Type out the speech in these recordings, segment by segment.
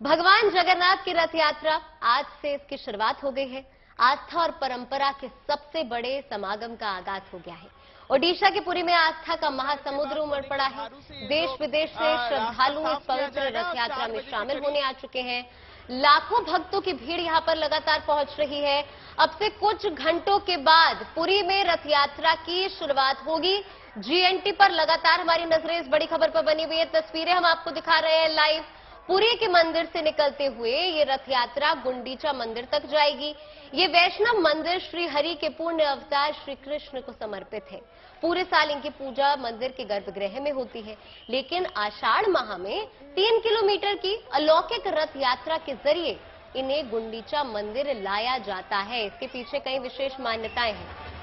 भगवान जगन्नाथ की रथ यात्रा आज से इसकी शुरुआत हो गई है। आस्था और परंपरा के सबसे बड़े समागम का आगाज हो गया है। ओडिशा के पुरी में आस्था का महासमुद्र उमड़ पड़ा है। देश विदेश से श्रद्धालु इस पवित्र रथ यात्रा में शामिल होने आ चुके हैं। लाखों भक्तों की भीड़ यहां पर लगातार पहुंच रही है। अब से कुछ घंटों के बाद पुरी में रथ यात्रा की शुरुआत होगी। जीएनटी पर लगातार हमारी नजरें इस बड़ी खबर पर बनी हुई है। तस्वीरें हम आपको दिखा रहे हैं लाइव। पुरी के मंदिर से निकलते हुए ये रथ यात्रा गुंडीचा मंदिर तक जाएगी। ये वैष्णव मंदिर श्री हरि के पूर्ण अवतार श्री कृष्ण को समर्पित है। पूरे साल इनकी पूजा मंदिर के गर्भगृह में होती है, लेकिन आषाढ़ माह में 3 किलोमीटर की अलौकिक रथ यात्रा के जरिए इन्हें गुंडीचा मंदिर लाया जाता है। इसके पीछे कई विशेष मान्यताएं हैं।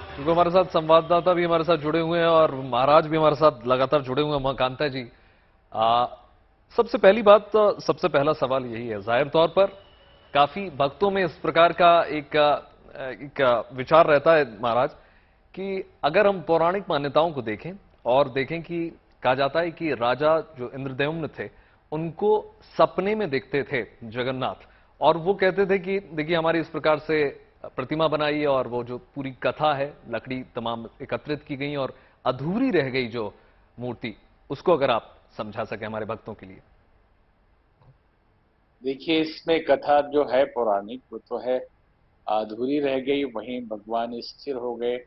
क्योंकि हमारे साथ संवाददाता भी हमारे साथ जुड़े हुए हैं और महाराज भी हमारे साथ लगातार जुड़े हुए हैं। उमाकांता जी, सबसे पहली बात, सबसे पहला सवाल यही है, जाहिर तौर पर काफी भक्तों में इस प्रकार का एक विचार रहता है महाराज कि अगर हम पौराणिक मान्यताओं को देखें और देखें कि कहा जाता है कि राजा जो इंद्रद्युम्न थे उनको सपने में देखते थे जगन्नाथ, और वो कहते थे कि देखिए हमारी इस प्रकार से प्रतिमा बनाई है, और वो जो पूरी कथा है, लकड़ी तमाम एकत्रित की गई और अधूरी रह गई जो मूर्ति, उसको अगर आप समझा सके हमारे भक्तों के लिए। देखिए, इसमें कथा जो है पौराणिक, वो तो है अधूरी रह गई, वहीं भगवान स्थिर हो गए।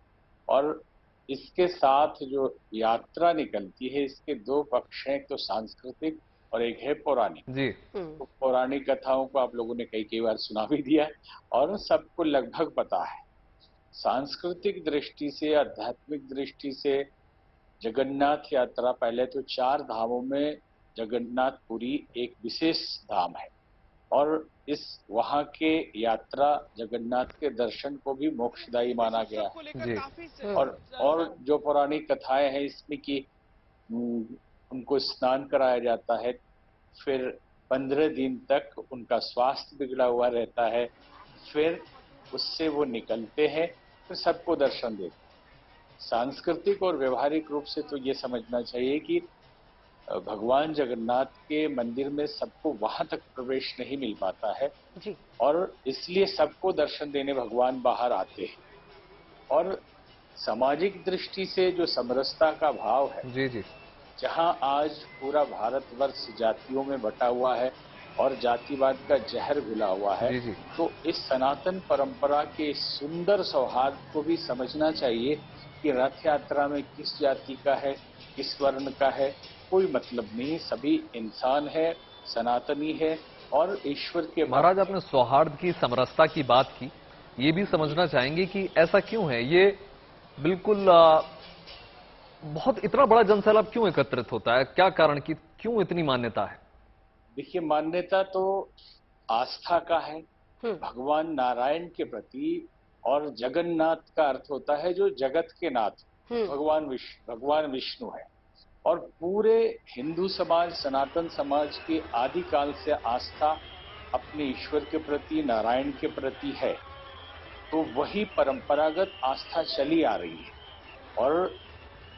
और इसके साथ जो यात्रा निकलती है, इसके दो पक्ष हैं, एक तो सांस्कृतिक और एक है पौराणिक जी। तो पौराणिक कथाओं को आप लोगों ने कई बार सुना भी दिया है और सबको लगभग पता है। सांस्कृतिक दृष्टि से, आध्यात्मिक दृष्टि से जगन्नाथ यात्रा, पहले तो 4 धामों में जगन्नाथपुरी एक विशेष धाम है और इस वहां के यात्रा जगन्नाथ के दर्शन को भी मोक्षदायी माना गया है। जी। और जो पौराणिक कथाएं हैं इसमें कि उनको स्नान कराया जाता है, फिर 15 दिन तक उनका स्वास्थ्य बिगड़ा हुआ रहता है, फिर उससे वो निकलते हैं, फिर सबको दर्शन देते हैं। सांस्कृतिक और व्यवहारिक रूप से तो ये समझना चाहिए कि भगवान जगन्नाथ के मंदिर में सबको वहां तक प्रवेश नहीं मिल पाता है जी। और इसलिए सबको दर्शन देने भगवान बाहर आते हैं। और सामाजिक दृष्टि से जो समरसता का भाव है, जी जी। जहां आज पूरा भारतवर्ष जातियों में बटा हुआ है और जातिवाद का जहर घुला हुआ है, जी जी। तो इस सनातन परंपरा के सुंदर सौहार्द को भी समझना चाहिए कि रथ यात्रा में किस जाति का है, किस वर्ण का है, कोई मतलब नहीं, सभी इंसान है, सनातनी है और ईश्वर के महाराज, आपने सौहार्द की, समरसता की बात की, ये भी समझना चाहेंगे कि ऐसा क्यों है? ये बिल्कुल बहुत इतना बड़ा जनसैलाब क्यों एकत्रित होता है? क्या कारण की, क्यों इतनी मान्यता है? देखिए, मान्यता तो आस्था का है भगवान नारायण के प्रति, और जगन्नाथ का अर्थ होता है जो जगत के नाथ, भगवान विष्णु है। और पूरे हिंदू समाज, सनातन समाज की आदिकाल से आस्था अपने ईश्वर के प्रति, नारायण के प्रति है। तो वही परंपरागत आस्था चली आ रही है और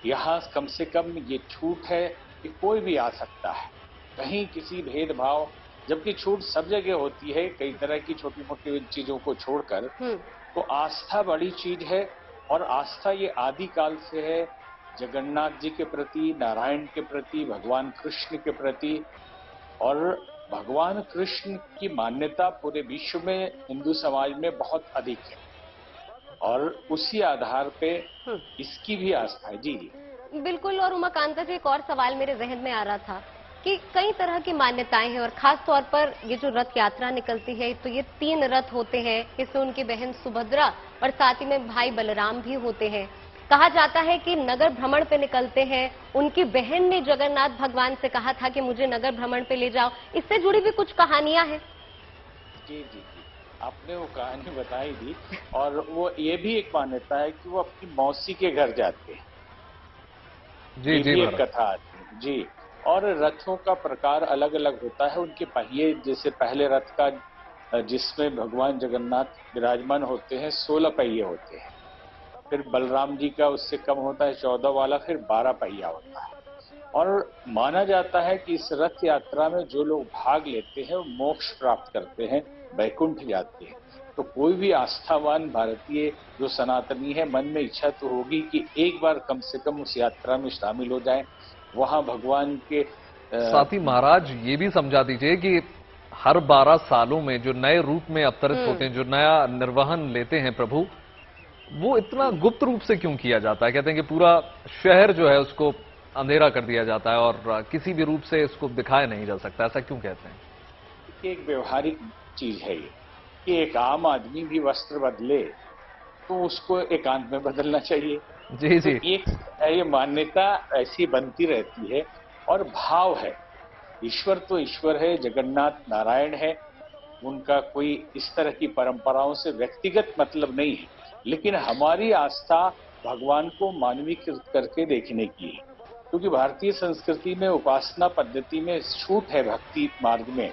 यहाँ कम से कम ये छूट है कि कोई भी आ सकता है, कहीं किसी भेदभाव, जबकि छूट सब जगह होती है कई तरह की छोटी मोटी चीजों को छोड़कर। तो आस्था बड़ी चीज है और आस्था ये आदिकाल से है जगन्नाथ जी के प्रति, नारायण के प्रति, भगवान कृष्ण के प्रति। और भगवान कृष्ण की मान्यता पूरे विश्व में, हिंदू समाज में बहुत अधिक है और उसी आधार पे इसकी भी आस्था है। जी जी बिल्कुल। और उमाकांता जी, एक और सवाल मेरे जहन में आ रहा था कि कई तरह की मान्यताएं हैं और खास तौर पर ये जो रथ यात्रा निकलती है, तो ये 3 रथ होते हैं। इसमें उनकी बहन सुभद्रा और साथ ही में भाई बलराम भी होते हैं। कहा जाता है कि नगर भ्रमण पे निकलते हैं। उनकी बहन ने जगन्नाथ भगवान से कहा था कि मुझे नगर भ्रमण पे ले जाओ। इससे जुड़ी भी कुछ कहानियां हैं। जी जी जी, आपने वो कहानी बताई थी। और वो ये भी एक मान्यता है कि वो अपनी मौसी के घर जाते हैं। जी ये जी भी एक महाराज। कथा आती है। जी। और रथों का प्रकार अलग अलग होता है, उनके पहिए, जैसे पहले रथ का जिसमें भगवान जगन्नाथ विराजमान होते हैं 16 पहिए होते हैं। फिर बलराम जी का उससे कम होता है 14 वाला, फिर 12 पहिया होता है। और माना जाता है कि इस रथ यात्रा में जो लोग भाग लेते हैं वो मोक्ष प्राप्त करते हैं, वैकुंठ जाते हैं। तो कोई भी आस्थावान भारतीय जो सनातनी है, मन में इच्छा तो होगी कि एक बार कम से कम उस यात्रा में शामिल हो जाए, वहां भगवान के साथ ही महाराज ये भी समझा दीजिए कि हर 12 सालों में जो नए रूप में अवतरित होते हैं, जो नया निर्वहन लेते हैं प्रभु, वो इतना गुप्त रूप से क्यों किया जाता है? कहते हैं कि पूरा शहर जो है उसको अंधेरा कर दिया जाता है और किसी भी रूप से इसको दिखाया नहीं जा सकता, ऐसा क्यों कहते हैं? एक व्यवहारिक चीज है ये कि एक आम आदमी भी वस्त्र बदले तो उसको एकांत में बदलना चाहिए। जी जी। तो एक ये मान्यता ऐसी बनती रहती है और भाव है। ईश्वर तो ईश्वर है, जगन्नाथ नारायण है, उनका कोई इस तरह की परंपराओं से व्यक्तिगत मतलब नहीं है, लेकिन हमारी आस्था भगवान को मानवीकृत करके देखने की है। क्योंकि भारतीय संस्कृति में उपासना पद्धति में छूट है भक्ति मार्ग में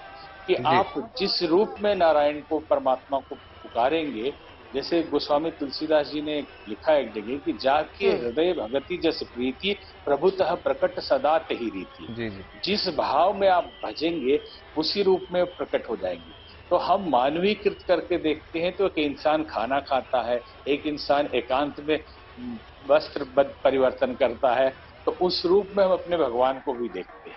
कि आप जिस रूप में नारायण को, परमात्मा को पुकारेंगे, जैसे गोस्वामी तुलसीदास जी ने लिखा एक जगह कि जाके हृदय भगति जस प्रीति प्रभुतः प्रकट सदा तही रीति। जी जी। जिस भाव में आप भजेंगे उसी रूप में प्रकट हो जाएंगे। तो हम मानवीकृत करके देखते हैं तो एक इंसान खाना खाता है, एक इंसान एकांत में वस्त्र परिवर्तन करता है, तो उस रूप में हम अपने भगवान को भी देखते हैं।